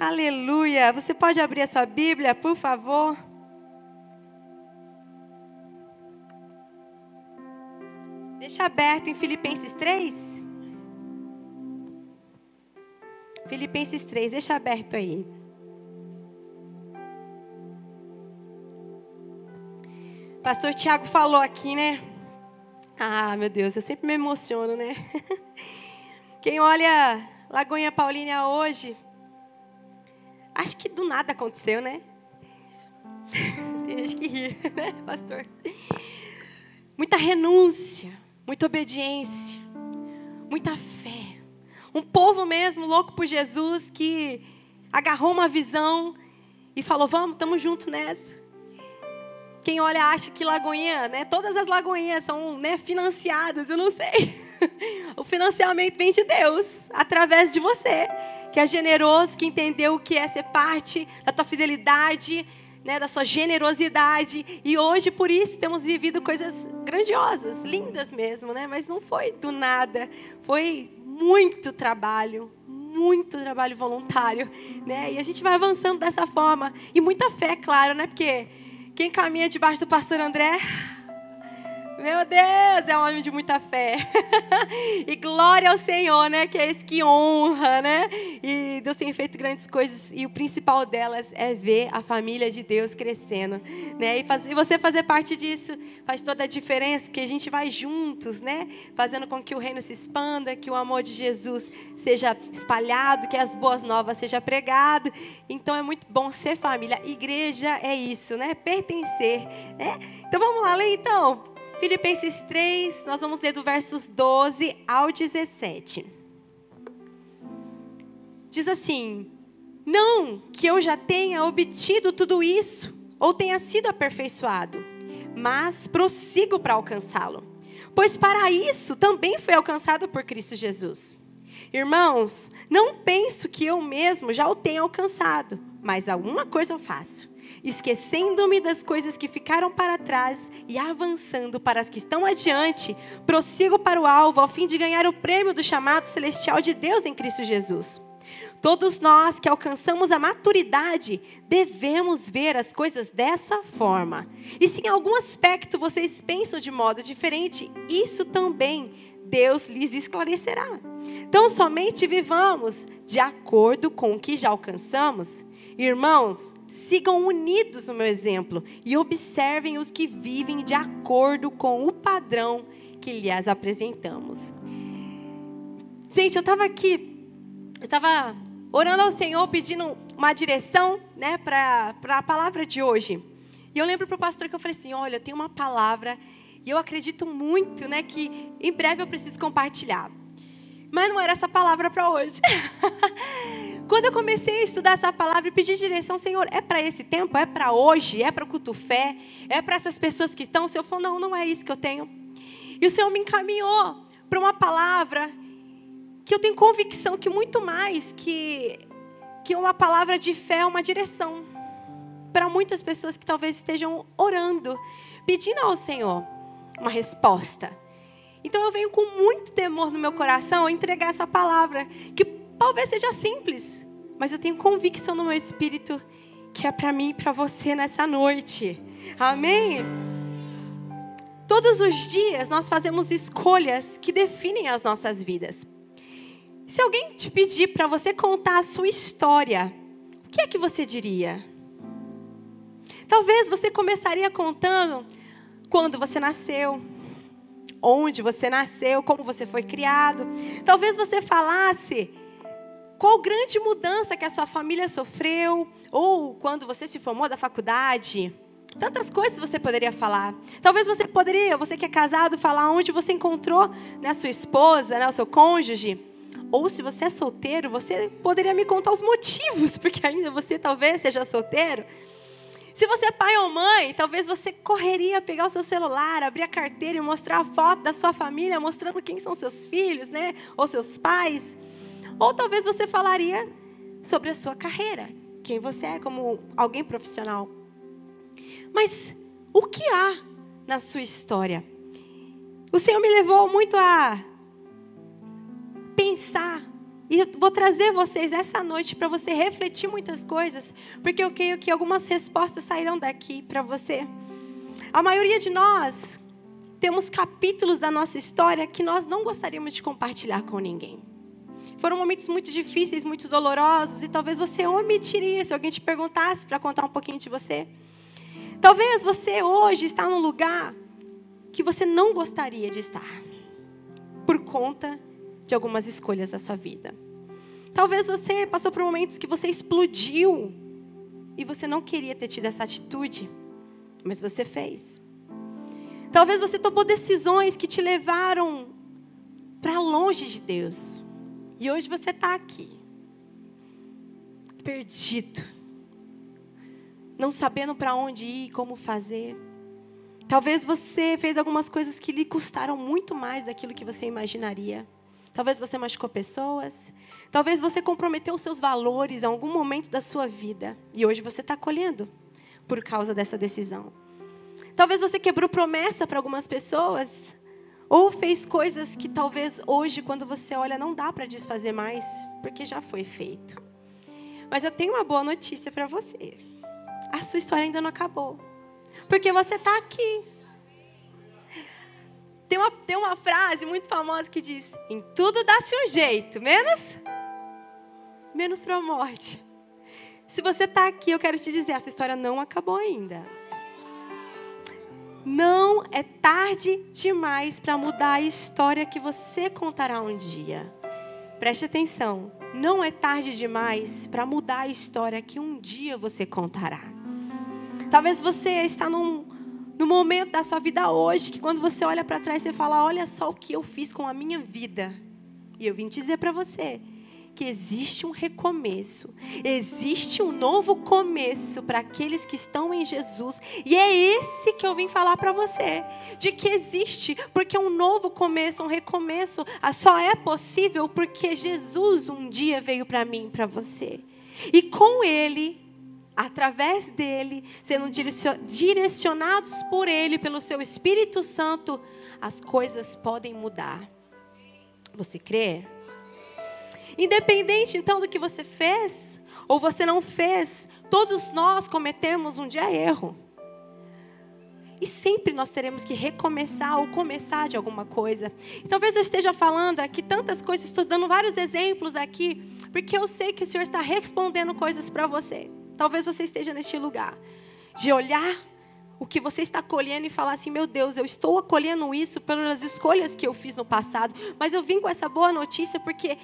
Aleluia. Você pode abrir a sua Bíblia, por favor? Deixa aberto em Filipenses 3. Filipenses 3, deixa aberto aí. Pastor Tiago falou aqui, né? Ah, meu Deus, eu sempre me emociono, né? Quem olha Lagoinha Paulínia hoje, acho que do nada aconteceu, né? Tem gente que ri, né, pastor? Muita renúncia, muita obediência, muita fé. Um povo mesmo louco por Jesus que agarrou uma visão e falou, vamos, estamos juntos nessa. Quem olha acha que Lagoinha, né? Todas as Lagoinhas são, né, financiadas, eu não sei. O financiamento vem de Deus, através de você, que é generoso, que entendeu o que é ser parte da tua fidelidade, né, da sua generosidade. E hoje, por isso, temos vivido coisas grandiosas, lindas mesmo, né? Mas não foi do nada, foi muito trabalho voluntário, né? E a gente vai avançando dessa forma. E muita fé, claro, né? Porque quem caminha debaixo do pastor André, meu Deus, é um homem de muita fé. E glória ao Senhor, né? Que é esse que honra, né? E Deus tem feito grandes coisas. E o principal delas é ver a família de Deus crescendo, né? E você fazer parte disso faz toda a diferença. Porque a gente vai juntos, né? Fazendo com que o reino se expanda, que o amor de Jesus seja espalhado, que as boas novas sejam pregadas. Então é muito bom ser família. Igreja é isso, né? Pertencer, né? Então vamos lá ler então. Filipenses 3, nós vamos ler do versos 12 ao 17. Diz assim: não que eu já tenha obtido tudo isso, ou tenha sido aperfeiçoado, mas prossigo para alcançá-lo. Pois para isso também fui alcançado por Cristo Jesus. Irmãos, não penso que eu mesmo já o tenha alcançado, mas alguma coisa eu faço. Esquecendo-me das coisas que ficaram para trás e avançando para as que estão adiante, prossigo para o alvo, ao fim de ganhar o prêmio do chamado celestial de Deus em Cristo Jesus. Todos nós que alcançamos a maturidade, devemos ver as coisas dessa forma. E se em algum aspecto vocês pensam de modo diferente, isso também Deus lhes esclarecerá. Então somente vivamos de acordo com o que já alcançamos. Irmãos, sigam unidos no meu exemplo e observem os que vivem de acordo com o padrão que lhes apresentamos. Gente, eu estava orando ao Senhor, pedindo uma direção, né, para a palavra de hoje. E eu lembro para o pastor que eu falei assim, olha, eu tenho uma palavra e eu acredito muito, né, que em breve eu preciso compartilhar. Mas não era essa palavra para hoje. Quando eu comecei a estudar essa palavra e pedir direção, Senhor, é para esse tempo? É para hoje? É para o culto fé? É para essas pessoas que estão? O Senhor falou, não é isso que eu tenho. E o Senhor me encaminhou para uma palavra que eu tenho convicção que muito mais que uma palavra de fé é uma direção. Para muitas pessoas que talvez estejam orando, pedindo ao Senhor uma resposta. Então eu venho com muito temor no meu coração a entregar essa palavra, que talvez seja simples, mas eu tenho convicção no meu espírito que é para mim e para você nessa noite. Amém? Todos os dias nós fazemos escolhas que definem as nossas vidas. Se alguém te pedir para você contar a sua história, o que é que você diria? Talvez você começaria contando quando você nasceu, onde você nasceu, como você foi criado. Talvez você falasse qual grande mudança que a sua família sofreu, ou quando você se formou da faculdade. Tantas coisas você poderia falar. Talvez você que é casado, falar onde você encontrou, né, a sua esposa, né, o seu cônjuge. Ou se você é solteiro, você poderia me contar os motivos, porque ainda você talvez seja solteiro. Se você é pai ou mãe, talvez você correria pegar o seu celular, abrir a carteira e mostrar a foto da sua família, mostrando quem são seus filhos, né? Ou seus pais. Ou talvez você falaria sobre a sua carreira, quem você é como alguém profissional. Mas o que há na sua história? O Senhor me levou muito a pensar E eu vou trazer vocês essa noite para você refletir muitas coisas, porque eu creio que algumas respostas sairão daqui para você. A maioria de nós temos capítulos da nossa história que nós não gostaríamos de compartilhar com ninguém. Foram momentos muito difíceis, muito dolorosos, e talvez você omitiria se alguém te perguntasse para contar um pouquinho de você. Talvez você hoje está num lugar que você não gostaria de estar, por conta de algumas escolhas da sua vida. Talvez você passou por momentos que você explodiu e você não queria ter tido essa atitude, mas você fez. Talvez você tomou decisões que te levaram para longe de Deus. E hoje você está aqui, perdido, não sabendo para onde ir, como fazer. Talvez você fez algumas coisas que lhe custaram muito mais daquilo que você imaginaria. Talvez você machucou pessoas. Talvez você comprometeu os seus valores em algum momento da sua vida. E hoje você está colhendo por causa dessa decisão. Talvez você quebrou promessa para algumas pessoas. Ou fez coisas que talvez hoje, quando você olha, não dá para desfazer mais. Porque já foi feito. Mas eu tenho uma boa notícia para você. A sua história ainda não acabou. Porque você está aqui. Tem uma frase muito famosa que diz: em tudo dá-se um jeito, menos para a morte. Se você está aqui, eu quero te dizer, a sua história não acabou ainda. Não é tarde demais para mudar a história que você contará um dia. Preste atenção, não é tarde demais para mudar a história que um dia você contará. Talvez você está no momento da sua vida hoje, que quando você olha para trás, você fala: olha só o que eu fiz com a minha vida. E eu vim dizer para você que existe um recomeço, existe um novo começo para aqueles que estão em Jesus. E é esse que eu vim falar para você, de que existe, porque um novo começo, um recomeço, só é possível porque Jesus um dia veio para mim, para você. E com Ele, através dele, sendo direcionados por Ele, pelo seu Espírito Santo, as coisas podem mudar. Você crê? Independente então do que você fez ou você não fez, todos nós cometemos um dia erro. E sempre nós teremos que recomeçar ou começar de alguma coisa. E talvez eu esteja falando aqui tantas coisas, estou dando vários exemplos aqui, porque eu sei que o Senhor está respondendo coisas para você. Talvez você esteja neste lugar de olhar o que você está colhendo e falar assim: meu Deus, eu estou colhendo isso pelas escolhas que eu fiz no passado. Mas eu vim com essa boa notícia porque,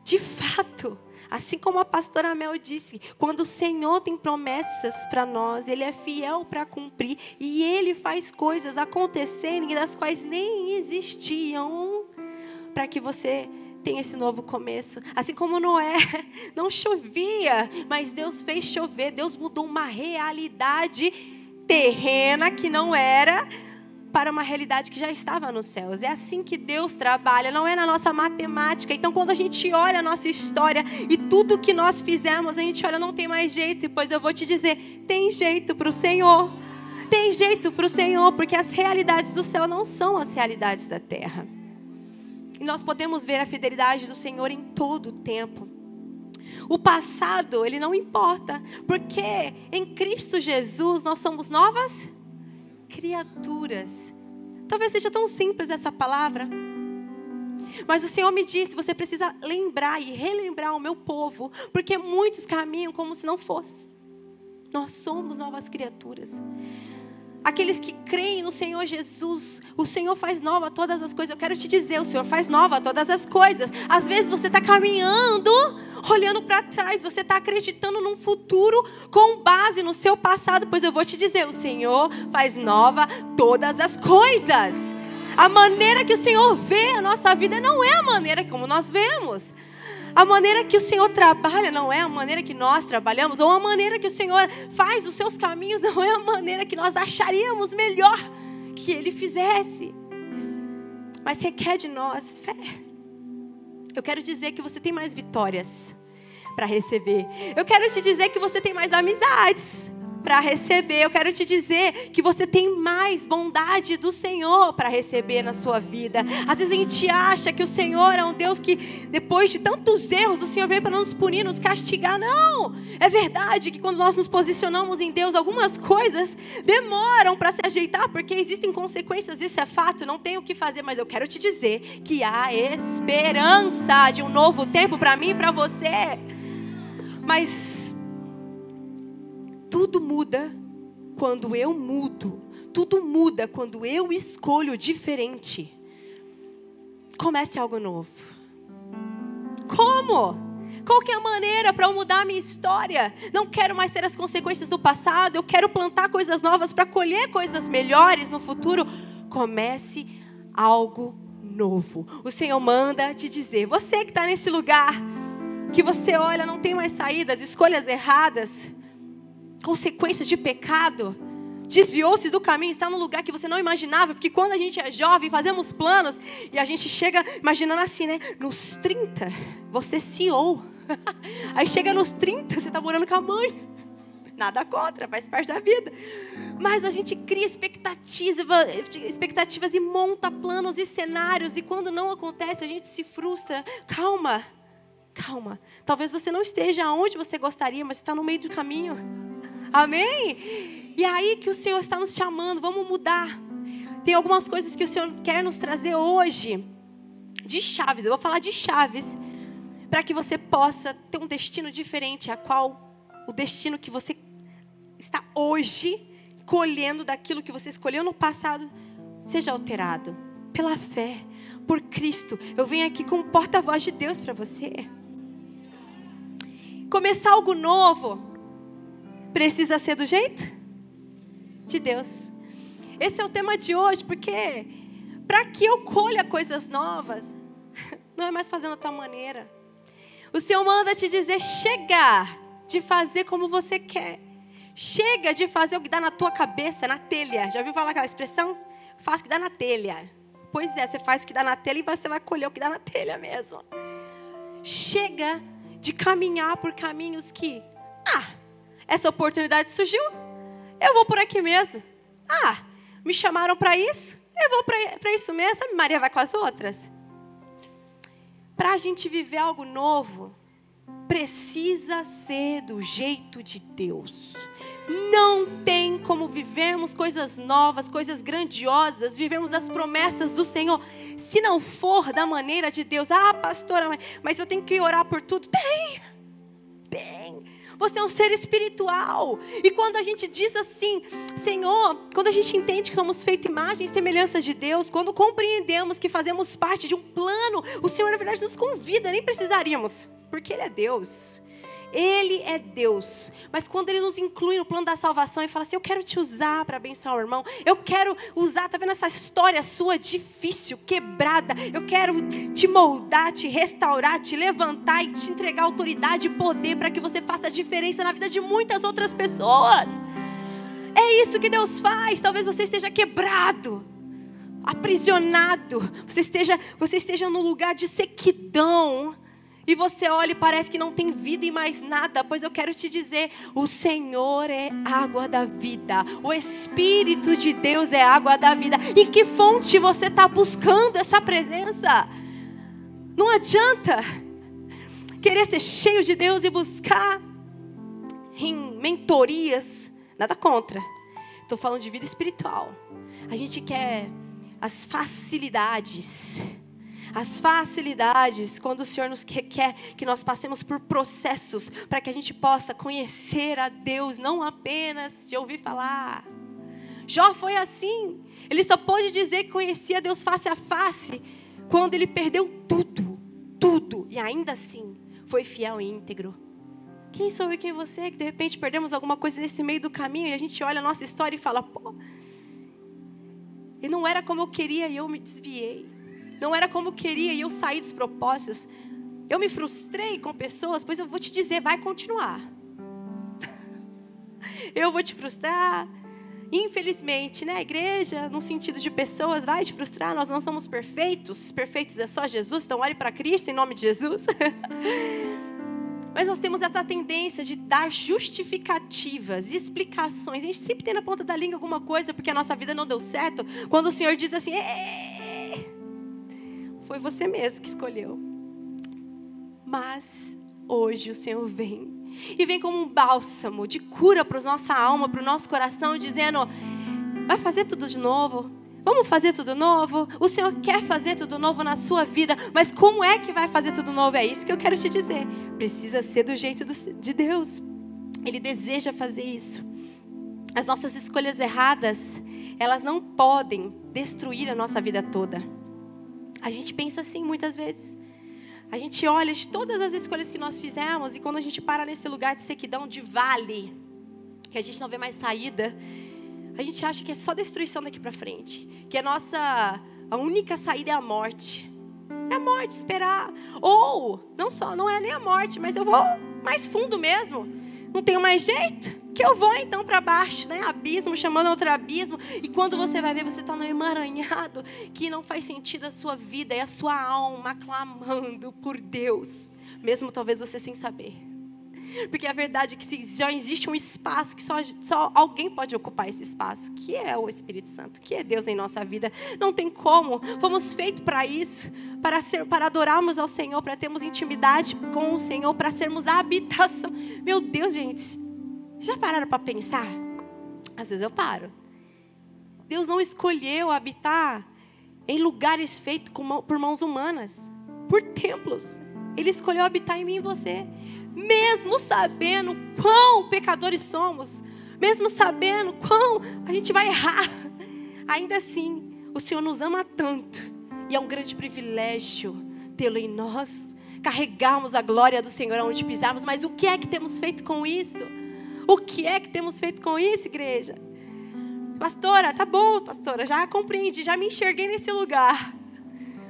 de fato, assim como a pastora Mel disse, quando o Senhor tem promessas para nós, Ele é fiel para cumprir. E Ele faz coisas acontecerem das quais nem existiam, para que você tenha esse novo começo. Assim como Noé, não chovia, mas Deus fez chover. Deus mudou uma realidade terrena que não era, para uma realidade que já estava nos céus. É assim que Deus trabalha, não é na nossa matemática. Então, quando a gente olha a nossa história e tudo que nós fizemos, a gente olha, não tem mais jeito. E pois eu vou te dizer, tem jeito para o Senhor. Tem jeito para o Senhor, porque as realidades do céu não são as realidades da terra. E nós podemos ver a fidelidade do Senhor em todo o tempo. O passado, ele não importa, porque em Cristo Jesus nós somos novas criaturas. Talvez seja tão simples essa palavra, mas o Senhor me disse: você precisa lembrar e relembrar o meu povo, porque muitos caminham como se não fosse. Nós somos novas criaturas. Aqueles que creem no Senhor Jesus, o Senhor faz nova todas as coisas. Eu quero te dizer, o Senhor faz nova todas as coisas. Às vezes você está caminhando, olhando para trás, você está acreditando num futuro com base no seu passado. Pois eu vou te dizer, o Senhor faz nova todas as coisas. A maneira que o Senhor vê a nossa vida não é a maneira como nós vemos. A maneira que o Senhor trabalha não é a maneira que nós trabalhamos, ou a maneira que o Senhor faz os seus caminhos não é a maneira que nós acharíamos melhor que Ele fizesse. Mas requer de nós fé. Eu quero dizer que você tem mais vitórias para receber. Eu quero te dizer que você tem mais amizades para receber. Eu quero te dizer que você tem mais bondade do Senhor para receber na sua vida. Às vezes a gente acha que o Senhor é um Deus que, depois de tantos erros, o Senhor veio para nos punir, nos castigar. Não! É verdade que quando nós nos posicionamos em Deus, algumas coisas demoram para se ajeitar, porque existem consequências, isso é fato, não tem o que fazer, mas eu quero te dizer que há esperança de um novo tempo para mim e para você. Mas tudo muda quando eu mudo. Tudo muda quando eu escolho diferente. Comece algo novo. Como? Qual que é a maneira para eu mudar a minha história? Não quero mais ter as consequências do passado. Eu quero plantar coisas novas para colher coisas melhores no futuro. Comece algo novo. O Senhor manda te dizer, você que está nesse lugar, que você olha, não tem mais saídas, escolhas erradas, consequências de pecado, desviou-se do caminho, está num lugar que você não imaginava, porque quando a gente é jovem, fazemos planos, e a gente chega imaginando assim, né? Nos 30, você CEO. Aí chega nos 30, você está morando com a mãe. Nada contra, faz parte da vida. Mas a gente cria expectativas e monta planos e cenários, e quando não acontece, a gente se frustra. Calma. Talvez você não esteja onde você gostaria, mas está no meio do caminho. Amém? E aí que o Senhor está nos chamando, vamos mudar. Tem algumas coisas que o Senhor quer nos trazer hoje, de chaves, eu vou falar de chaves, para que você possa ter um destino diferente, o destino que você está hoje, colhendo daquilo que você escolheu no passado, seja alterado, pela fé, por Cristo. Eu venho aqui como porta-voz de Deus para você. Começar algo novo, precisa ser do jeito de Deus. Esse é o tema de hoje, porque para que eu colha coisas novas, não é mais fazendo da tua maneira. O Senhor manda te dizer, chega de fazer como você quer. Chega de fazer o que dá na tua cabeça, na telha. Já ouviu falar aquela expressão? Faz o que dá na telha. Pois é, você faz o que dá na telha e você vai colher o que dá na telha mesmo. Chega de caminhar por caminhos que, essa oportunidade surgiu, eu vou por aqui mesmo. Me chamaram para isso, eu vou para isso mesmo. Sabe, Maria vai com as outras. Para a gente viver algo novo, precisa ser do jeito de Deus. Não tem como vivermos coisas novas, coisas grandiosas, vivermos as promessas do Senhor, se não for da maneira de Deus. Pastora, mas eu tenho que orar por tudo. Tem. Você é um ser espiritual. E quando a gente diz assim, Senhor, quando a gente entende que somos feitos imagem e semelhança de Deus, quando compreendemos que fazemos parte de um plano, o Senhor, na verdade, nos convida, nem precisaríamos, porque Ele é Deus. Ele é Deus. Mas quando Ele nos inclui no plano da salvação e fala assim, eu quero te usar para abençoar o irmão, eu quero usar, tá vendo essa história sua difícil, quebrada, eu quero te moldar, te restaurar, te levantar e te entregar autoridade e poder para que você faça a diferença na vida de muitas outras pessoas. É isso que Deus faz. Talvez você esteja quebrado, aprisionado, você esteja num lugar de sequidão, e você olha e parece que não tem vida em mais nada. Pois eu quero te dizer, o Senhor é água da vida. O Espírito de Deus é água da vida. Em que fonte você está buscando essa presença? Não adianta querer ser cheio de Deus e buscar em mentorias. Nada contra. Estou falando de vida espiritual. A gente quer as facilidades. As facilidades, quando o Senhor nos quer que nós passemos por processos para que a gente possa conhecer a Deus, não apenas de ouvir falar. Jó foi assim. Ele só pôde dizer que conhecia Deus face a face quando ele perdeu tudo. E ainda assim, foi fiel e íntegro. Quem sou eu e quem você é que de repente perdemos alguma coisa nesse meio do caminho e a gente olha a nossa história e fala, e não era como eu queria e eu me desviei. Não era como eu queria e eu saí dos propósitos. Eu me frustrei com pessoas, pois eu vou te dizer, vai continuar. Eu vou te frustrar. Infelizmente, né? A igreja, no sentido de pessoas, vai te frustrar. Nós não somos perfeitos. Perfeitos é só Jesus. Então olhe para Cristo em nome de Jesus. Mas nós temos essa tendência de dar justificativas, explicações. A gente sempre tem na ponta da língua alguma coisa porque a nossa vida não deu certo. Quando o Senhor diz assim, foi você mesmo que escolheu. Mas hoje o Senhor vem. E vem como um bálsamo de cura para a nossa alma, para o nosso coração, dizendo, vai fazer tudo de novo? Vamos fazer tudo novo? O Senhor quer fazer tudo novo na sua vida, mas como é que vai fazer tudo novo? É isso que eu quero te dizer. Precisa ser do jeito de Deus. Ele deseja fazer isso. As nossas escolhas erradas, elas não podem destruir a nossa vida toda. A gente pensa assim muitas vezes. A gente olha de todas as escolhas que nós fizemos e quando a gente para nesse lugar de sequidão, de vale, que a gente não vê mais saída, a gente acha que é só destruição daqui para frente. Que a única saída é a morte. É a morte, esperar. Ou, não é nem a morte, mas eu vou mais fundo mesmo. Não tenho mais jeito, que eu vou então para baixo, né? Abismo, chamando outro abismo. E quando você vai ver, você está no emaranhado, que não faz sentido a sua vida e a sua alma clamando por Deus. Mesmo talvez você sem saber. Porque a verdade é que já existe um espaço que só alguém pode ocupar esse espaço, que é o Espírito Santo, que é Deus em nossa vida. Não tem como, fomos feitos para isso, para adorarmos ao Senhor, para termos intimidade com o Senhor, para sermos a habitação. Meu Deus, gente, já pararam para pensar? Às vezes eu paro. Deus não escolheu habitar em lugares feitos por mãos humanas, por templos. Ele escolheu habitar em mim e você. Mesmo sabendo quão pecadores somos, mesmo sabendo quão a gente vai errar, ainda assim, o Senhor nos ama tanto, e é um grande privilégio tê-lo em nós, carregarmos a glória do Senhor aonde pisarmos. Mas o que é que temos feito com isso? O que é que temos feito com isso, igreja? Pastora, tá bom, pastora, já compreendi, já me enxerguei nesse lugar.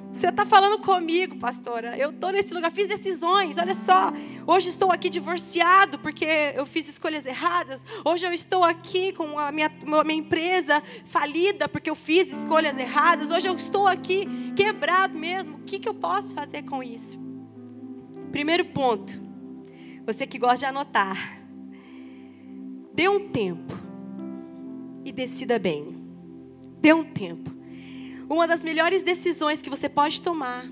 O Senhor está falando comigo, pastora. Eu estou nesse lugar, fiz decisões. Olha só, hoje estou aqui divorciado porque eu fiz escolhas erradas. Hoje eu estou aqui com a minha empresa falida porque eu fiz escolhas erradas. Hoje eu estou aqui quebrado mesmo. O que eu posso fazer com isso? Primeiro ponto, você que gosta de anotar. Dê um tempo e decida bem. Dê um tempo. Uma das melhores decisões que você pode tomar,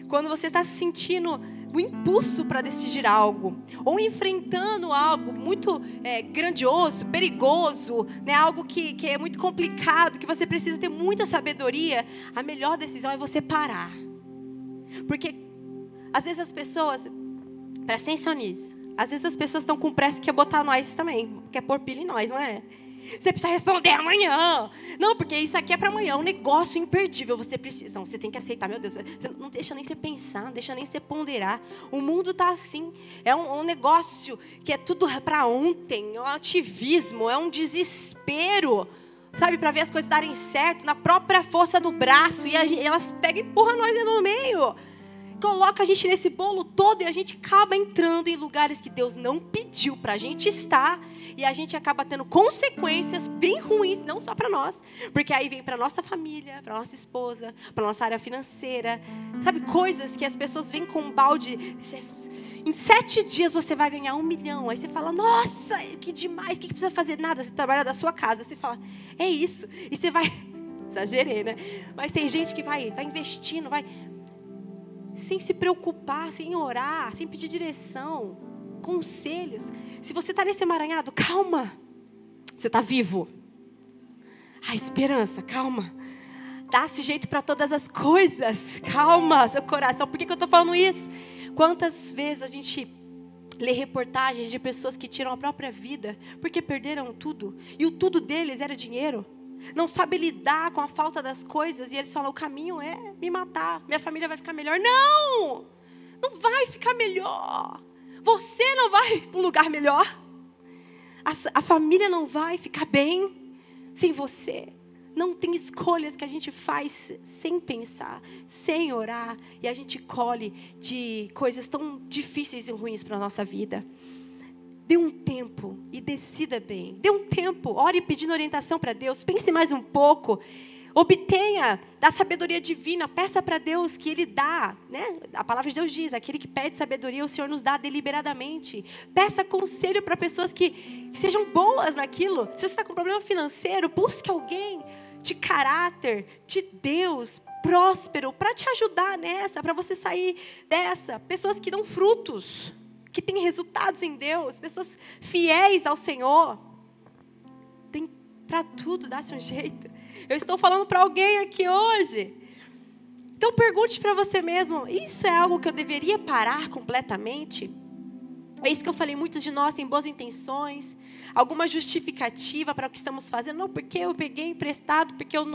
quando você está sentindo o impulso para decidir algo, ou enfrentando algo muito grandioso, perigoso, né? Algo que é muito complicado, que você precisa ter muita sabedoria, a melhor decisão é você parar. Porque, às vezes as pessoas, presta atenção nisso, às vezes as pessoas estão com pressa que quer botar nós também, quer pôr pilha em nós, não é? Você precisa responder amanhã. Não, porque isso aqui é para amanhã, é um negócio imperdível. Você precisa, não, você tem que aceitar, meu Deus. Você não deixa nem você pensar, não deixa nem você ponderar. O mundo está assim. É um negócio que é tudo para ontem. É um ativismo, é um desespero. Sabe, para ver as coisas darem certo na própria força do braço. E elas pegam e empurram nós no meio. Coloca a gente nesse bolo todo e a gente acaba entrando em lugares que Deus não pediu para a gente estar. E a gente acaba tendo consequências bem ruins, não só para nós. Porque aí vem para nossa família, para nossa esposa, para nossa área financeira. Sabe, coisas que as pessoas vêm com um balde. Em 7 dias você vai ganhar 1 milhão. Aí você fala, nossa, que demais, o que precisa fazer? Nada, você trabalha da sua casa. Você fala, é isso. E você vai, exagerei, né? Mas tem gente que vai investindo, sem se preocupar, sem orar, sem pedir direção, conselhos. Se você está nesse emaranhado, calma. Você está vivo. A esperança, calma. Dá-se jeito para todas as coisas. Calma, seu coração. Por que eu estou falando isso? Quantas vezes a gente lê reportagens de pessoas que tiram a própria vida porque perderam tudo. E o tudo deles era dinheiro. Não sabe lidar com a falta das coisas. E eles falam, o caminho é me matar. Minha família vai ficar melhor. Não! Não vai ficar melhor. Você não vai para um lugar melhor. A família não vai ficar bem sem você. Não tem escolhas que a gente faz sem pensar, sem orar. E a gente colhe de coisas tão difíceis e ruins para a nossa vida. Dê um tempo e decida bem. Dê um tempo, ore pedindo orientação para Deus. Pense mais um pouco. Obtenha da sabedoria divina, peça para Deus que Ele dá, né? A palavra de Deus diz, aquele que pede sabedoria, o Senhor nos dá deliberadamente. Peça conselho para pessoas que sejam boas naquilo. Se você está com problema financeiro, busque alguém de caráter, de Deus, próspero, para te ajudar nessa, para você sair dessa. Pessoas que dão frutos, que têm resultados em Deus, pessoas fiéis ao Senhor. Tem para tudo, dá-se um jeito. Eu estou falando para alguém aqui hoje. Então pergunte para você mesmo, isso é algo que eu deveria parar completamente? É isso que eu falei, muitos de nós têm boas intenções, alguma justificativa para o que estamos fazendo. Não, porque eu peguei emprestado, porque eu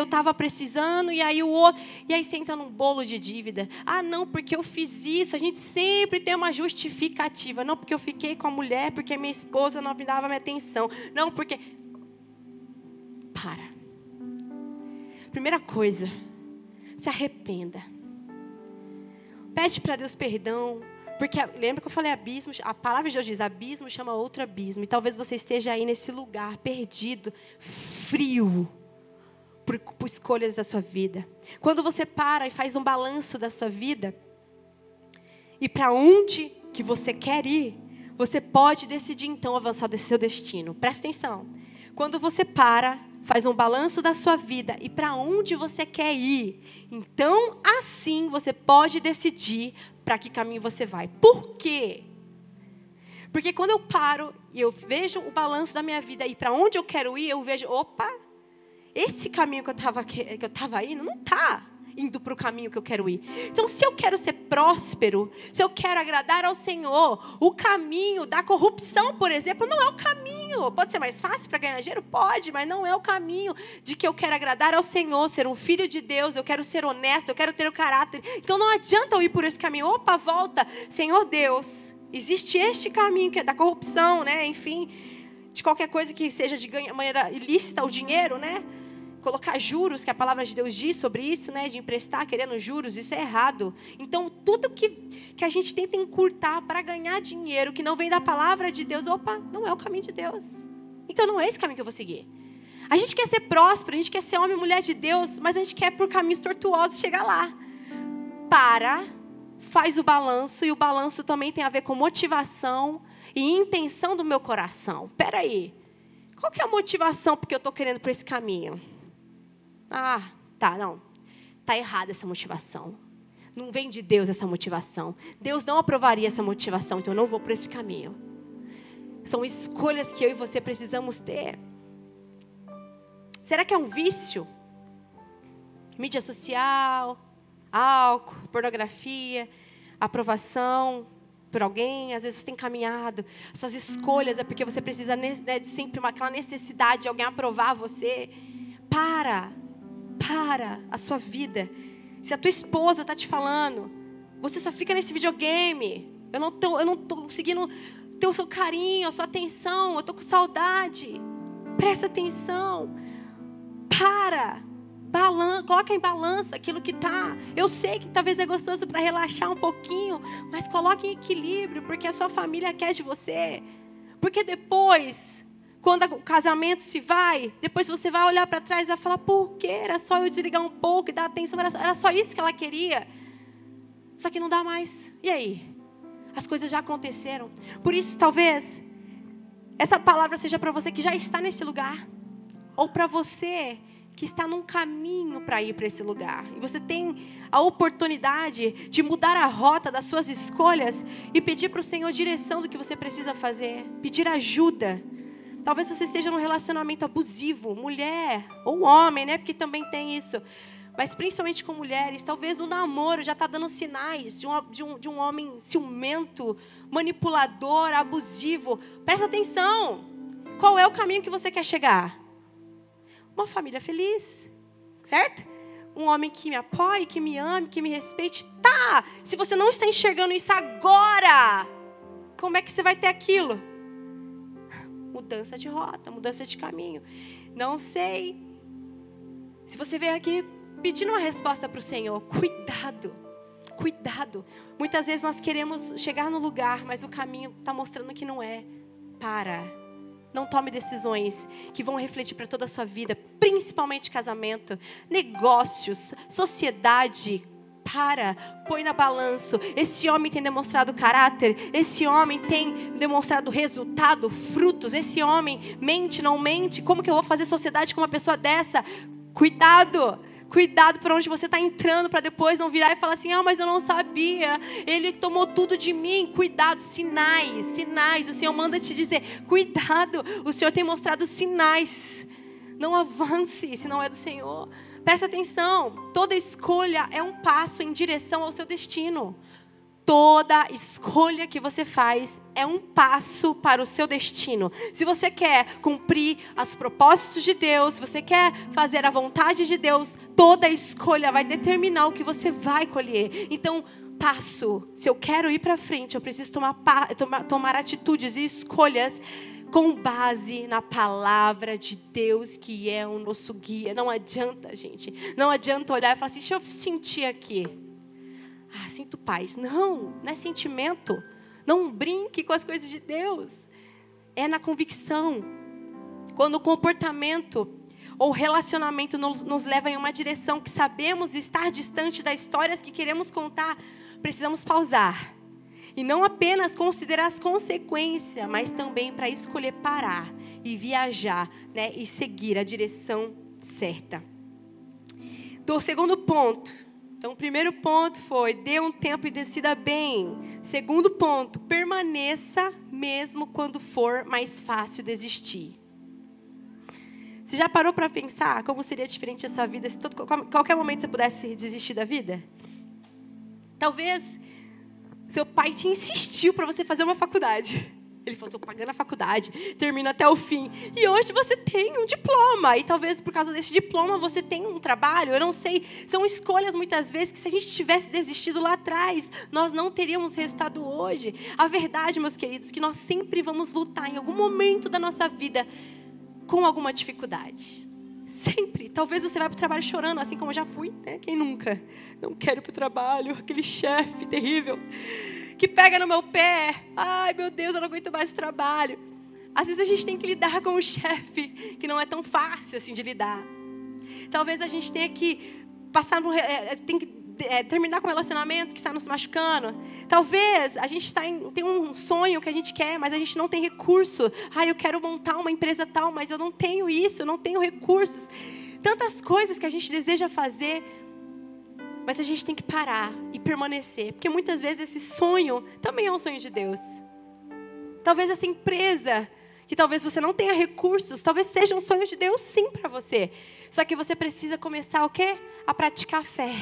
estava precisando, e aí você entra num bolo de dívida. Ah, não, porque eu fiz isso. A gente sempre tem uma justificativa. Não, porque eu fiquei com a mulher, porque minha esposa não me dava minha atenção. Não, porque... Para. Primeira coisa, se arrependa. Pede para Deus perdão. Porque lembra que eu falei abismo? A palavra de Deus diz, abismo chama outro abismo. E talvez você esteja aí nesse lugar, perdido, frio, por escolhas da sua vida. Quando você para e faz um balanço da sua vida, e para onde que você quer ir, você pode decidir então avançar do seu destino. Presta atenção. Quando você para, faz um balanço da sua vida e para onde você quer ir, então assim você pode decidir para que caminho você vai. Por quê? Porque quando eu paro e eu vejo o balanço da minha vida e para onde eu quero ir, eu vejo, opa, esse caminho que eu estava indo não está indo para o caminho que eu quero ir. Então, se eu quero ser próspero, se eu quero agradar ao Senhor, o caminho da corrupção, por exemplo, não é o caminho. Pode ser mais fácil para ganhar dinheiro? Pode, mas não é o caminho de que eu quero agradar ao Senhor, ser um filho de Deus, eu quero ser honesto, eu quero ter o caráter. Então, não adianta eu ir por esse caminho. Opa, volta. Senhor Deus, existe este caminho que é da corrupção, né? Enfim, de qualquer coisa que seja de maneira ilícita, o dinheiro, né? Colocar juros, que a palavra de Deus diz sobre isso, né? De emprestar querendo juros, isso é errado. Então, tudo que a gente tenta encurtar para ganhar dinheiro, que não vem da palavra de Deus, opa, não é o caminho de Deus. Então, não é esse caminho que eu vou seguir. A gente quer ser próspero, a gente quer ser homem e mulher de Deus, mas a gente quer por caminhos tortuosos chegar lá. Faz o balanço, e o balanço também tem a ver com motivação e intenção do meu coração. Espera aí, qual que é a motivação porque eu estou querendo por esse caminho? Está errada essa motivação. Não vem de Deus essa motivação. Deus não aprovaria essa motivação, então eu não vou por esse caminho. São escolhas que eu e você precisamos ter. Será que é um vício? Mídia social, álcool, pornografia, aprovação por alguém. Às vezes você tem caminhado, suas escolhas é porque você precisa de sempre aquela necessidade de alguém aprovar você. Para a sua vida. Se a tua esposa está te falando, você só fica nesse videogame, eu não tô conseguindo ter o seu carinho, a sua atenção, eu estou com saudade. Presta atenção. Coloca em balança aquilo que está. Eu sei que talvez é gostoso para relaxar um pouquinho, mas coloque em equilíbrio, porque a sua família quer de você. Porque depois, quando o casamento se vai, depois você vai olhar para trás e vai falar, por quê? Era só eu desligar um pouco e dar atenção, era só isso que ela queria. Só que não dá mais. E aí? As coisas já aconteceram. Por isso, talvez, essa palavra seja para você que já está nesse lugar. Ou para você que está num caminho para ir para esse lugar. E você tem a oportunidade de mudar a rota das suas escolhas e pedir para o Senhor direção do que você precisa fazer. Pedir ajuda. Talvez você esteja num relacionamento abusivo, mulher ou homem, né? Porque também tem isso. Mas principalmente com mulheres, talvez o namoro já está dando sinais de um homem ciumento, manipulador, abusivo. Presta atenção. Qual é o caminho que você quer chegar? Uma família feliz, certo? Um homem que me apoie, que me ame, que me respeite. Tá, se você não está enxergando isso agora, como é que você vai ter aquilo? Mudança de rota, mudança de caminho. Não sei. Se você veio aqui pedindo uma resposta para o Senhor, cuidado. Muitas vezes nós queremos chegar no lugar, mas o caminho está mostrando que não é. Não tome decisões que vão refletir para toda a sua vida, principalmente casamento, negócios, sociedade. Põe na balança. Esse homem tem demonstrado caráter, esse homem tem demonstrado resultado, frutos, esse homem mente, não mente. Como que eu vou fazer sociedade com uma pessoa dessa? Cuidado por onde você está entrando, para depois não virar e falar assim, mas eu não sabia, ele tomou tudo de mim. Cuidado, sinais, o Senhor manda te dizer, cuidado, o Senhor tem mostrado sinais, não avance se não é do Senhor. Presta atenção, toda escolha é um passo em direção ao seu destino. Toda escolha que você faz é um passo para o seu destino. Se você quer cumprir os propósitos de Deus, se você quer fazer a vontade de Deus, toda escolha vai determinar o que você vai colher. Então, se eu quero ir para frente, eu preciso tomar atitudes e escolhas com base na palavra de Deus, que é o nosso guia. Não adianta, gente. Não adianta olhar e falar assim, deixa eu sentir aqui. Sinto paz. Não é sentimento. Não brinque com as coisas de Deus. É na convicção. Quando o comportamento ou relacionamento nos leva em uma direção que sabemos estar distante das histórias que queremos contar, precisamos pausar. E não apenas considerar as consequências, mas também para escolher parar e viajar, né, e seguir a direção certa. Do segundo ponto. Então, o primeiro ponto foi, dê um tempo e decida bem. Segundo ponto, permaneça mesmo quando for mais fácil desistir. Você já parou para pensar como seria diferente a sua vida se qualquer momento você pudesse desistir da vida? Talvez seu pai te insistiu para você fazer uma faculdade. Ele falou, estou pagando a faculdade, termina até o fim. E hoje você tem um diploma. E talvez por causa desse diploma você tenha um trabalho. Eu não sei. São escolhas muitas vezes que se a gente tivesse desistido lá atrás, nós não teríamos resultado hoje. A verdade, meus queridos, é que nós sempre vamos lutar em algum momento da nossa vida com alguma dificuldade. Sempre. Talvez você vá para o trabalho chorando, assim como eu já fui, né? Quem nunca? Não quero ir para o trabalho, aquele chefe terrível que pega no meu pé. Ai, meu Deus, eu não aguento mais o trabalho. Às vezes a gente tem que lidar com o chefe, que não é tão fácil assim de lidar. Talvez a gente tenha que terminar com um relacionamento que está nos machucando. Talvez a gente tem um sonho que a gente quer, mas a gente não tem recurso. Eu quero montar uma empresa tal, mas eu não tenho isso, eu não tenho recursos. Tantas coisas que a gente deseja fazer, mas a gente tem que parar e permanecer. Porque muitas vezes esse sonho também é um sonho de Deus. Talvez essa empresa, que talvez você não tenha recursos, talvez seja um sonho de Deus sim para você. Só que você precisa começar o quê? A praticar a fé.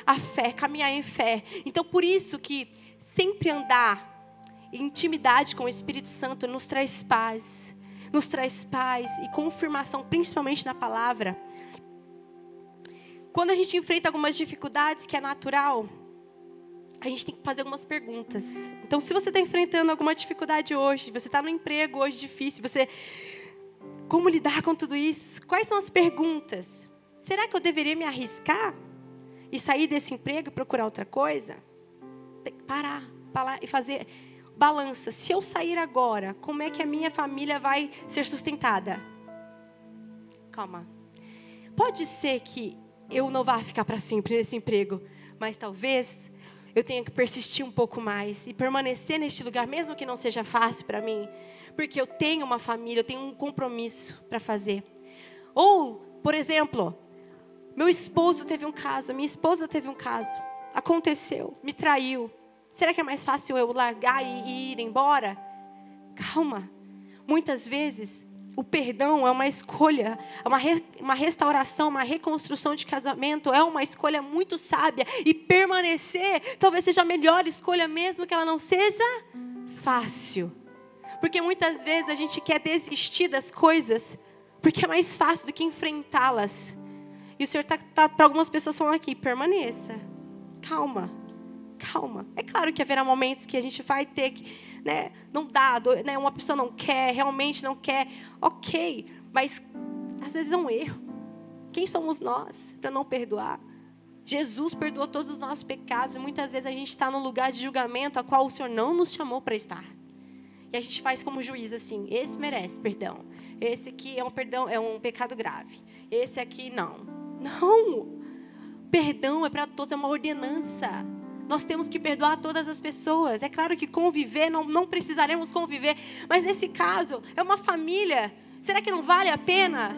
A fé, caminhar em fé. Então, por isso que sempre andar em intimidade com o Espírito Santo nos traz paz. Nos traz paz e confirmação, principalmente na palavra. Quando a gente enfrenta algumas dificuldades, que é natural, a gente tem que fazer algumas perguntas. Então, se você está enfrentando alguma dificuldade hoje, você está no emprego hoje difícil, como lidar com tudo isso? Quais são as perguntas? Será que eu deveria me arriscar e sair desse emprego e procurar outra coisa? Tem que parar e fazer balança. Se eu sair agora, como é que a minha família vai ser sustentada? Calma. Pode ser que eu não vá ficar para sempre nesse emprego, mas talvez eu tenha que persistir um pouco mais e permanecer neste lugar, mesmo que não seja fácil para mim, porque eu tenho uma família, eu tenho um compromisso para fazer. Ou, por exemplo, meu esposo teve um caso, minha esposa teve um caso, aconteceu, me traiu. Será que é mais fácil eu largar e ir embora? Calma. Muitas vezes o perdão é uma escolha, uma restauração, uma reconstrução de casamento, é uma escolha muito sábia. E permanecer talvez seja a melhor escolha, mesmo que ela não seja fácil. Porque muitas vezes a gente quer desistir das coisas, porque é mais fácil do que enfrentá-las. E o Senhor está para algumas pessoas falando aqui, permaneça, calma. É claro que haverá momentos que a gente vai ter que, não dá, uma pessoa não quer, realmente não quer, ok, mas às vezes é um erro. Quem somos nós para não perdoar? Jesus perdoou todos os nossos pecados e muitas vezes a gente está num lugar de julgamento a qual o Senhor não nos chamou para estar. E a gente faz como juiz assim, esse merece perdão. Esse aqui é um pecado grave. Esse aqui não. Não! Perdão é para todos, é uma ordenança. Nós temos que perdoar todas as pessoas. É claro que conviver, não precisaremos conviver. Mas nesse caso, é uma família. Será que não vale a pena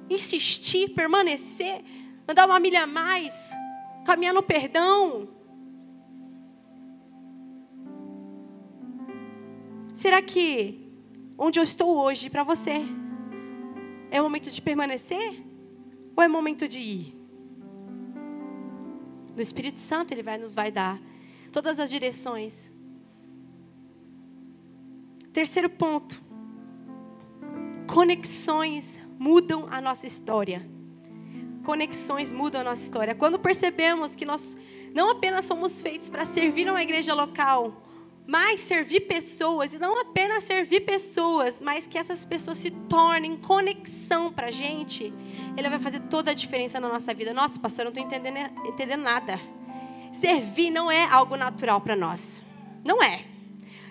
insistir, permanecer, andar uma milha a mais, caminhar no perdão? Será que onde eu estou hoje para você é o momento de permanecer ou é momento de ir? No Espírito Santo Ele nos vai dar todas as direções. Terceiro ponto. Conexões mudam a nossa história. Conexões mudam a nossa história. Quando percebemos que nós não apenas somos feitos para servir uma igreja local, mas servir pessoas, e não apenas servir pessoas, mas que essas pessoas se tornem conexão para a gente, Ele vai fazer toda a diferença na nossa vida. Nossa, pastor, eu não estou entendendo nada. Servir não é algo natural para nós. Não é.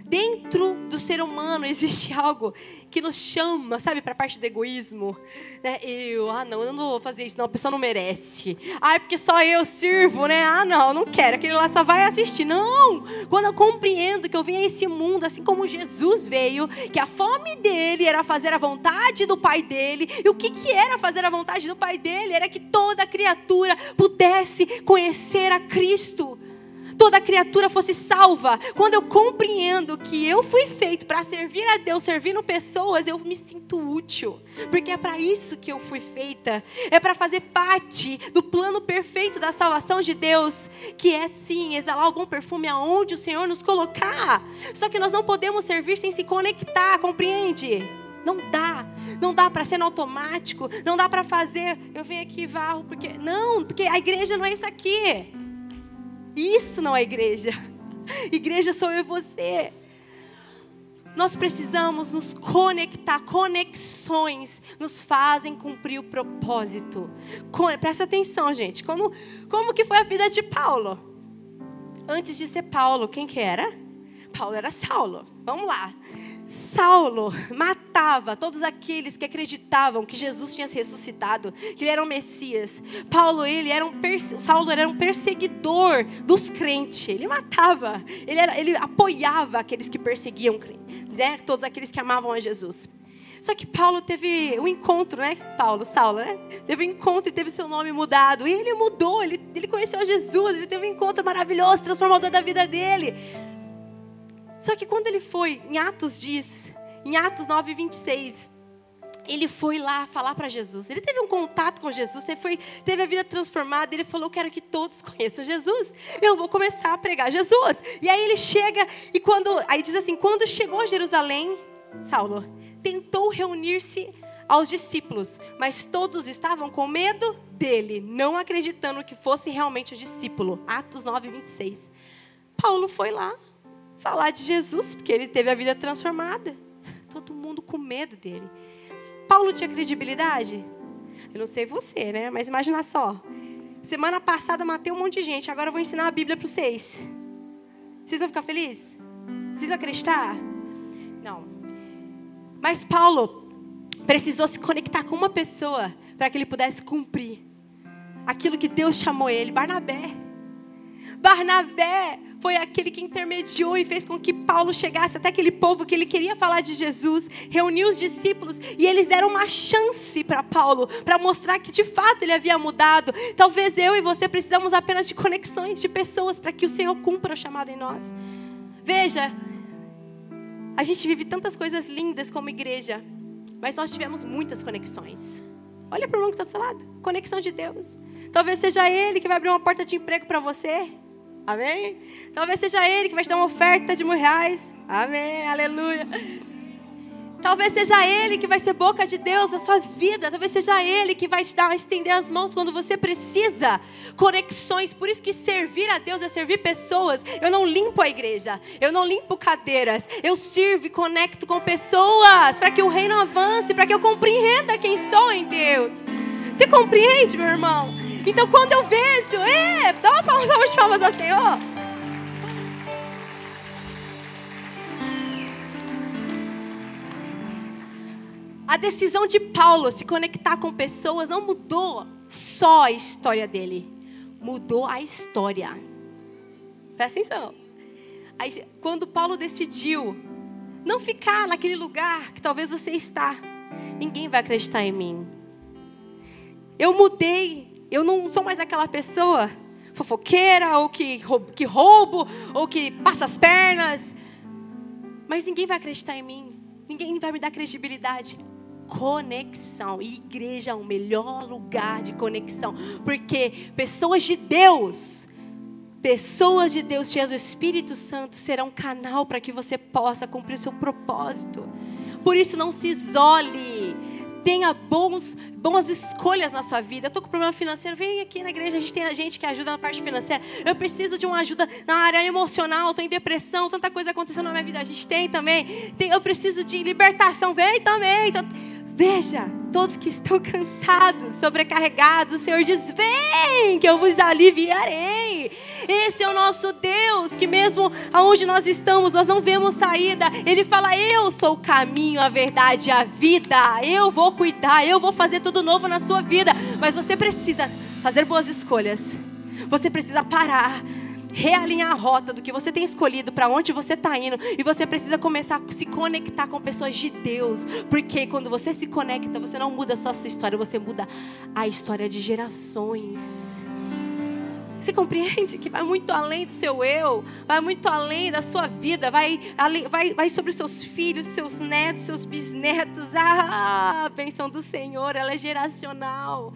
Dentro do ser humano existe algo que nos chama, sabe, para a parte do egoísmo. Né? Eu não vou fazer isso, não, a pessoa não merece. É porque só eu sirvo, né? Não quero, aquele lá só vai assistir. Não! Quando eu compreendo que eu vim a esse mundo, assim como Jesus veio, que a fome dele era fazer a vontade do Pai dele. E o que era fazer a vontade do Pai dele? Era que toda criatura pudesse conhecer a Cristo. Toda criatura fosse salva. Quando eu compreendo que eu fui feito para servir a Deus, servindo pessoas, eu me sinto útil. Porque é para isso que eu fui feita. É para fazer parte do plano perfeito da salvação de Deus, que é sim, exalar o bom perfume aonde o Senhor nos colocar. Só que nós não podemos servir sem se conectar, compreende? Não dá para ser no automático. Não dá para fazer, eu venho aqui e varro, porque a igreja não é isso aqui. Isso não é igreja. Igreja sou eu e você. Nós precisamos nos conectar. Conexões nos fazem cumprir o propósito. Presta atenção, gente. Como que foi a vida de Paulo? Antes de ser Paulo, quem que era? Paulo era Saulo. Vamos lá. Saulo matava todos aqueles que acreditavam que Jesus tinha se ressuscitado, que ele era o Messias. Saulo era um perseguidor dos crentes. Ele matava, ele apoiava aqueles que perseguiam crentes, né? Todos aqueles que amavam a Jesus. Só que Paulo teve um encontro, né? Saulo, né? Teve um encontro e teve seu nome mudado. E ele mudou, ele conheceu a Jesus, ele teve um encontro maravilhoso, transformador da vida dele. Só que quando ele foi, em Atos 9:26, ele foi lá falar para Jesus. Ele teve um contato com Jesus, teve a vida transformada. Ele falou, eu quero que todos conheçam Jesus. Eu vou começar a pregar Jesus. E aí ele chega, aí diz assim, quando chegou a Jerusalém, Saulo tentou reunir-se aos discípulos, mas todos estavam com medo dele, não acreditando que fosse realmente o discípulo. Atos 9:26. Paulo foi lá falar de Jesus, porque ele teve a vida transformada. Todo mundo com medo dele. Paulo tinha credibilidade? Eu não sei você, né? Mas imagina só. Semana passada matei um monte de gente, agora eu vou ensinar a Bíblia para vocês. Vocês vão ficar felizes? Vocês vão acreditar? Não. Mas Paulo precisou se conectar com uma pessoa para que ele pudesse cumprir aquilo que Deus chamou ele. Barnabé foi aquele que intermediou e fez com que Paulo chegasse até aquele povo que ele queria falar de Jesus, reuniu os discípulos e eles deram uma chance para Paulo, para mostrar que de fato ele havia mudado. Talvez eu e você precisamos apenas de conexões de pessoas para que o Senhor cumpra o chamado em nós. Veja, a gente vive tantas coisas lindas como igreja, mas nós tivemos muitas conexões. Olha para o irmão que está do seu lado, conexão de Deus. Talvez seja Ele que vai abrir uma porta de emprego para você. Amém? Talvez seja Ele que vai te dar uma oferta de R$1.000. Amém, aleluia. Talvez seja Ele que vai ser boca de Deus na sua vida. Talvez seja Ele que vai te estender as mãos quando você precisa. Conexões, por isso que servir a Deus é servir pessoas. Eu não limpo a igreja, eu não limpo cadeiras. Eu sirvo e conecto com pessoas para que o reino avance, para que eu compreenda quem sou em Deus. Você compreende, meu irmão? Então quando eu vejo, dá uma salva de palmas ao Senhor. A decisão de Paulo se conectar com pessoas não mudou só a história dele. Mudou a história. Presta atenção. Aí, quando Paulo decidiu não ficar naquele lugar que talvez você está, ninguém vai acreditar em mim. Eu mudei. Eu não sou mais aquela pessoa fofoqueira, ou que roubo, ou que passa as pernas. Mas ninguém vai acreditar em mim. Ninguém vai me dar credibilidade. Conexão. E igreja é o melhor lugar de conexão. Porque pessoas de Deus, cheias do Espírito Santo, serão um canal para que você possa cumprir o seu propósito. Por isso, não se isole. Tenha boas escolhas na sua vida. Eu estou com problema financeiro, vem aqui na igreja, a gente tem gente que ajuda na parte financeira. Eu preciso de uma ajuda na área emocional, estou em depressão, tanta coisa acontecendo na minha vida, a gente tem também. Eu preciso de libertação, vem também. Então, veja, todos que estão cansados, sobrecarregados, o Senhor diz, vem, que eu vos aliviarei. Esse é o nosso Deus, que mesmo aonde nós estamos, nós não vemos saída. Ele fala, eu sou o caminho, a verdade e a vida. Eu vou cuidar, eu vou fazer tudo novo na sua vida. Mas você precisa fazer boas escolhas. Você precisa parar, realinhar a rota do que você tem escolhido, para onde você está indo. E você precisa começar a se conectar com pessoas de Deus. Porque quando você se conecta, você não muda só a sua história, você muda a história de gerações. Você compreende que vai muito além do seu eu, vai muito além da sua vida, vai sobre os seus filhos, seus netos, seus bisnetos. A bênção do Senhor, ela é geracional.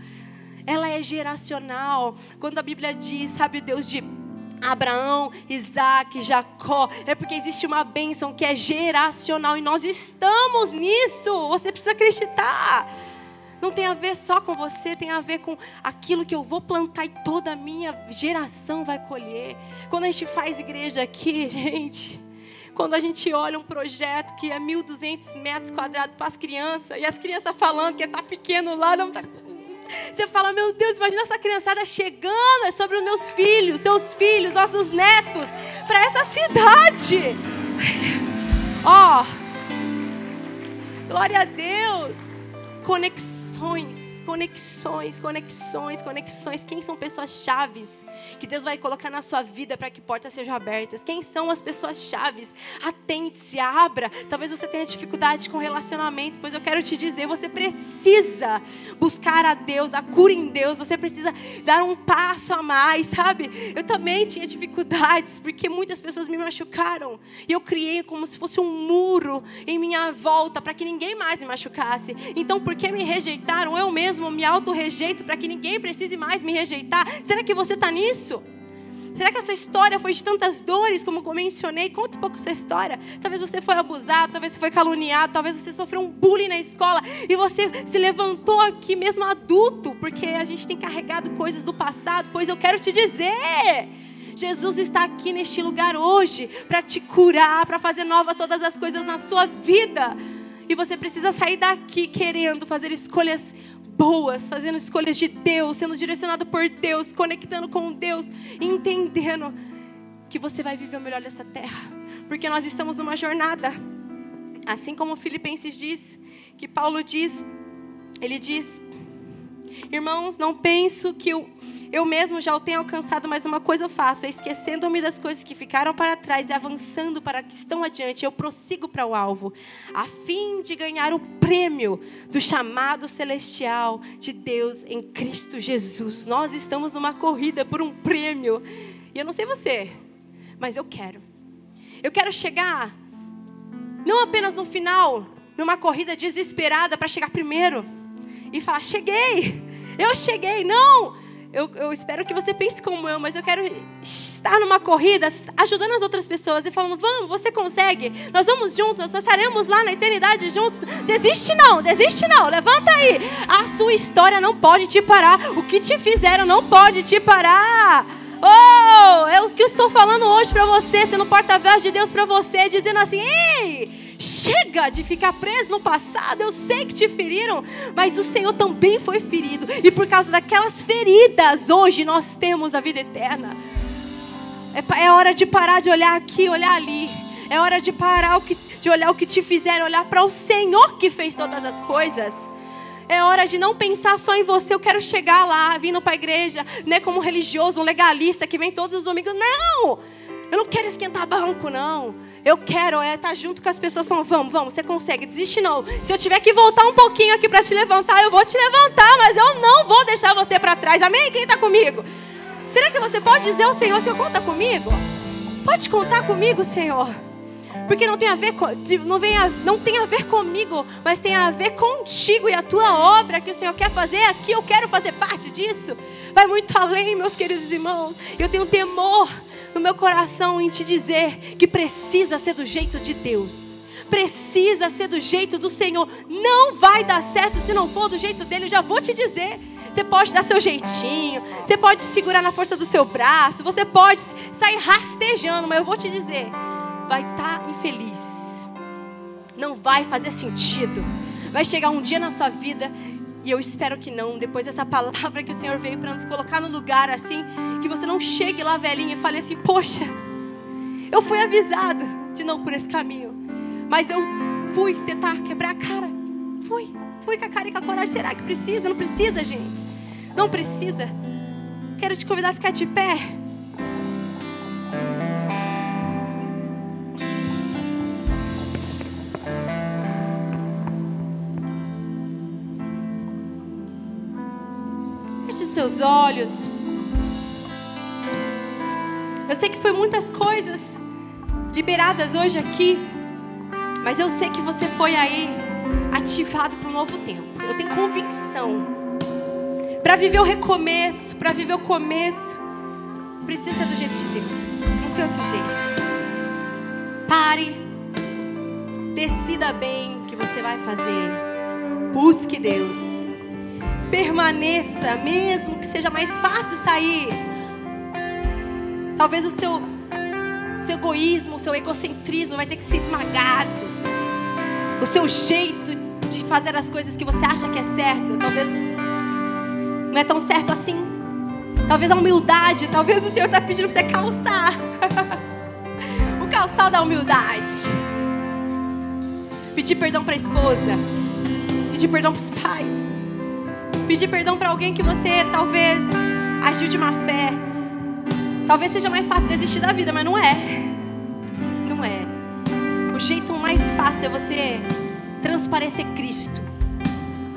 Ela é geracional. Quando a Bíblia diz, sabe, o Deus de Abraão, Isaac, Jacó, é porque existe uma bênção que é geracional e nós estamos nisso. Você precisa acreditar. Não tem a ver só com você, tem a ver com aquilo que eu vou plantar e toda a minha geração vai colher. Quando a gente faz igreja aqui, gente, quando a gente olha um projeto que é 1.200 metros quadrados para as crianças, e as crianças falando que está pequeno lá, não tá... Você fala, meu Deus, imagina essa criançada chegando sobre os meus filhos, seus filhos, nossos netos, para essa cidade. Ó, glória a Deus. Conexões. Quem são pessoas chaves que Deus vai colocar na sua vida para que portas sejam abertas? Quem são as pessoas chaves? Atente-se, abra. Talvez você tenha dificuldade com relacionamentos, pois eu quero te dizer, você precisa buscar a Deus, a cura em Deus. Você precisa dar um passo a mais, sabe? Eu também tinha dificuldades, porque muitas pessoas me machucaram. E eu criei como se fosse um muro em minha volta, para que ninguém mais me machucasse. Então, porque me rejeitaram, eu mesmo me auto-rejeito para que ninguém precise mais me rejeitar. Será que você está nisso? Será que a sua história foi de tantas dores, como eu mencionei? Conta um pouco a sua história. Talvez você foi abusado, talvez você foi caluniado, talvez você sofreu um bullying na escola e você se levantou aqui mesmo adulto, porque a gente tem carregado coisas do passado. Pois eu quero te dizer, Jesus está aqui neste lugar hoje para te curar, para fazer novas todas as coisas na sua vida. E você precisa sair daqui querendo fazer escolhas boas, fazendo escolhas de Deus, sendo direcionado por Deus, conectando com Deus, entendendo que você vai viver o melhor dessa terra. Porque nós estamos numa jornada. Assim como Filipenses diz, que Paulo diz, ele diz, irmãos, não penso que eu mesmo já o tenho alcançado, mas uma coisa eu faço, é esquecendo-me das coisas que ficaram para trás e avançando para que estão adiante, eu prossigo para o alvo, a fim de ganhar o prêmio do chamado celestial de Deus em Cristo Jesus. Nós estamos numa corrida por um prêmio, e eu não sei você, mas eu quero chegar, não apenas no final, numa corrida desesperada para chegar primeiro, e falar, eu cheguei, não. Eu espero que você pense como eu, mas eu quero estar numa corrida, ajudando as outras pessoas e falando, vamos, você consegue, nós vamos juntos, nós estaremos lá na eternidade juntos. Desiste não, levanta aí. A sua história não pode te parar, o que te fizeram não pode te parar. Oh, é o que eu estou falando hoje para você, sendo porta-voz de Deus para você, dizendo assim, ei, chega de ficar preso no passado. Eu sei que te feriram, mas o Senhor também foi ferido. E por causa daquelas feridas, hoje nós temos a vida eterna. É hora de parar de olhar aqui, olhar ali. É hora de parar de olhar o que te fizeram, olhar para o Senhor que fez todas as coisas. É hora de não pensar só em você. Eu quero chegar lá, vindo para a igreja, né, como um religioso, um legalista que vem todos os domingos. Não! Eu não quero esquentar banco, não. Eu quero estar junto com as pessoas falando, vamos, você consegue, desiste não. Se eu tiver que voltar um pouquinho aqui para te levantar, eu vou te levantar, mas eu não vou deixar você para trás. Amém? Quem está comigo? Será que você pode dizer ao Senhor, Senhor, conta comigo? Pode contar comigo, Senhor. Porque não tem a ver comigo, mas tem a ver contigo e a tua obra que o Senhor quer fazer aqui. Eu quero fazer parte disso. Vai muito além, meus queridos irmãos. Eu tenho temor no meu coração em te dizer que precisa ser do jeito de Deus. Precisa ser do jeito do Senhor. Não vai dar certo se não for do jeito dele. Eu já vou te dizer. Você pode dar seu jeitinho. Você pode segurar na força do seu braço. Você pode sair rastejando. Mas eu vou te dizer, vai estar infeliz. Não vai fazer sentido. Vai chegar um dia na sua vida, e eu espero que não, depois dessa palavra que o Senhor veio para nos colocar no lugar assim, que você não chegue lá velhinha e fale assim, poxa, eu fui avisado de não por esse caminho, mas eu fui tentar quebrar a cara. Fui com a cara e com a coragem. Será que precisa? Não precisa, gente. Não precisa. Quero te convidar a ficar de pé. Feche os seus olhos. Eu sei que foi muitas coisas liberadas hoje aqui, mas eu sei que você foi aí ativado para um novo tempo. Eu tenho convicção. Para viver o recomeço, para viver o começo, precisa ser do jeito de Deus. Não tem outro jeito. Pare. Decida bem o que você vai fazer. Busque Deus. Permaneça, mesmo que seja mais fácil sair. Talvez o seu egoísmo, o seu egocentrismo vai ter que ser esmagado. O seu jeito de fazer as coisas que você acha que é certo, talvez não é tão certo assim. Talvez a humildade, talvez o Senhor está pedindo para você calçar. O calçar da humildade. Pedir perdão para a esposa. Pedir perdão para os pais. Pedir perdão para alguém que você talvez agiu de má fé. Talvez seja mais fácil desistir da vida, mas não é. Não é. O jeito mais fácil é você transparecer Cristo.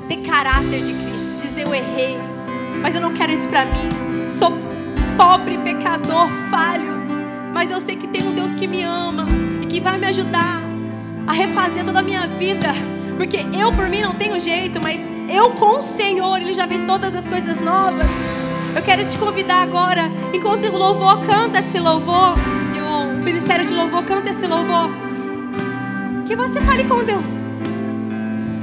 Ter caráter de Cristo. Dizer eu errei, mas eu não quero isso para mim. Sou pobre, pecador, falho, mas eu sei que tem um Deus que me ama e que vai me ajudar a refazer toda a minha vida. Porque eu por mim não tenho jeito, mas eu com o Senhor, Ele já fez todas as coisas novas. Eu quero te convidar agora, enquanto o louvor canta esse louvor, e o Ministério de Louvor canta esse louvor, que você fale com Deus.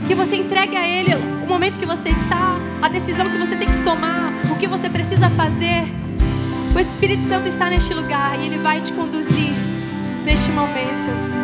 Que você entregue a Ele o momento que você está, a decisão que você tem que tomar, o que você precisa fazer. O Espírito Santo está neste lugar e Ele vai te conduzir neste momento.